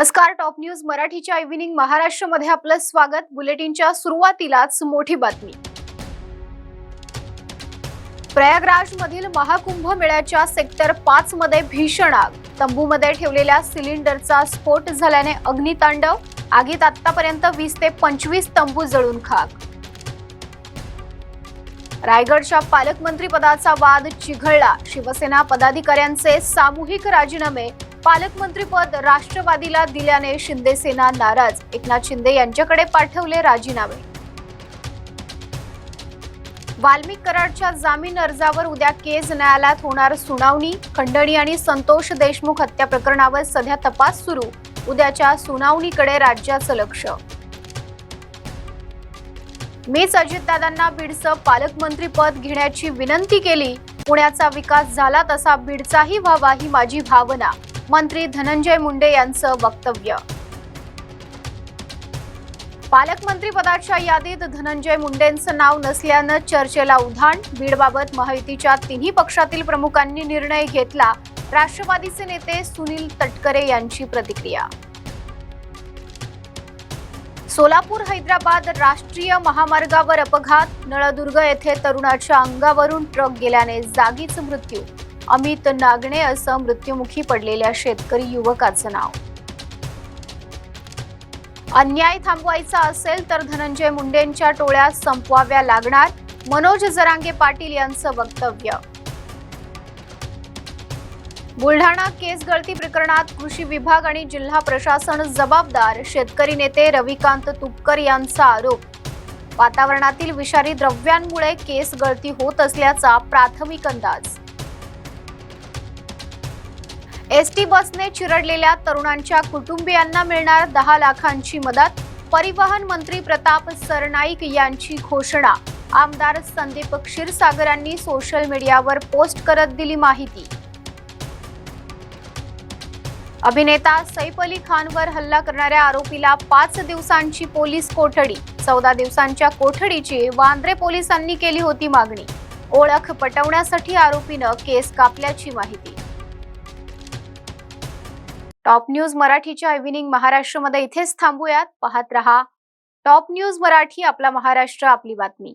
नमस्कार. Top news मराठीच्या evening महाराष्ट्रमध्ये आपलं स्वागत. बुलेटिनच्या सुरुवातीलाच मोठी बातमी. प्रयागराज मधील महाकुंभ मेळ्याच्या सेक्टर 5 मध्ये भीषण आग. तंबूमध्ये ठेवलेल्या सिलेंडरचा स्फोट झाल्याने अग्नितांडव. आगीत आतापर्यंत 20 ते 25 तंबू जळून खाक. रायगडच्या पालकमंत्री पदाचा वाद चिघळला. शिवसेना पदाधिकाऱ्यांचे सामूहिक राजीनामे. पालकमंत्रीपद राष्ट्रवादीला दिल्याने शिंदे सेना नाराज. एकनाथ शिंदे यांच्याकडे पाठवले राजीनामे. वाल्मिक कराडच्या जामीन अर्जावर उद्या केज न्यायालयात होणार सुनावणी. खंडणी आणि संतोष देशमुख हत्या प्रकरणावर सध्या तपास सुरू. उद्याच्या सुनावणीकडे राज्याचं लक्ष. मीच अजितदादांना बीडचं पालकमंत्रीपद घेण्याची विनंती केली. पुण्याचा विकास झाला तसा बीडचाही व्हावा ही माझी भावना. मंत्री धनंजय मुंडे यांचं वक्तव्य. पालकमंत्री पदाच्या यादीत धनंजय मुंडेंचं नाव नसल्यानं चर्चेला उधाण. बीडबाबत महायुतीच्या तिन्ही पक्षातील प्रमुखांनी निर्णय घेतला. राष्ट्रवादीचे नेते सुनील तटकरे यांची प्रतिक्रिया. सोलापूर हैदराबाद राष्ट्रीय महामार्गावर अपघात. नळदुर्ग येथे तरुणाच्या अंगावरून ट्रक गेल्याने जागीच मृत्यू. अमित नागणे असं मृत्युमुखी पडलेल्या शेतकरी युवकाचं नाव. अन्याय थांबवायचा असेल तर धनंजय मुंडेंच्या टोळ्या संपवाव्या लागणार. मनोज जरांगे पाटील यांचं वक्तव्य. बुलढाणा केस गळती प्रकरणात कृषी विभाग आणि जिल्हा प्रशासन जबाबदार. शेतकरी नेते रविकांत तुपकर यांचा आरोप. वातावरणातील विषारी द्रव्यांमुळे केस गळती होत असल्याचा प्राथमिक अंदाज. एसटी बसने चिरडलेल्या तरुणांच्या कुटुंबियांना मिळणार 10 लाखांची मदत. परिवहन मंत्री प्रताप सरनाईक यांची घोषणा. आमदार संदीप क्षीरसागरांनी सोशल मीडियावर पोस्ट करत दिली माहिती. अभिनेता सैफ अली खानवर हल्ला करणाऱ्या आरोपीला 5 दिवसांची पोलीस कोठडी. 14 दिवसांच्या कोठडीची वांद्रे पोलिसांनी केली होती मागणी. ओळख पटवण्यासाठी आरोपीनं केस कापल्याची माहिती. टॉप न्यूज मराठीच्या इव्हिनिंग महाराष्ट्रमध्ये इथेच थांबूयात. पाहत रहा टॉप न्यूज मराठी. आपला महाराष्ट्र, आपली बातमी.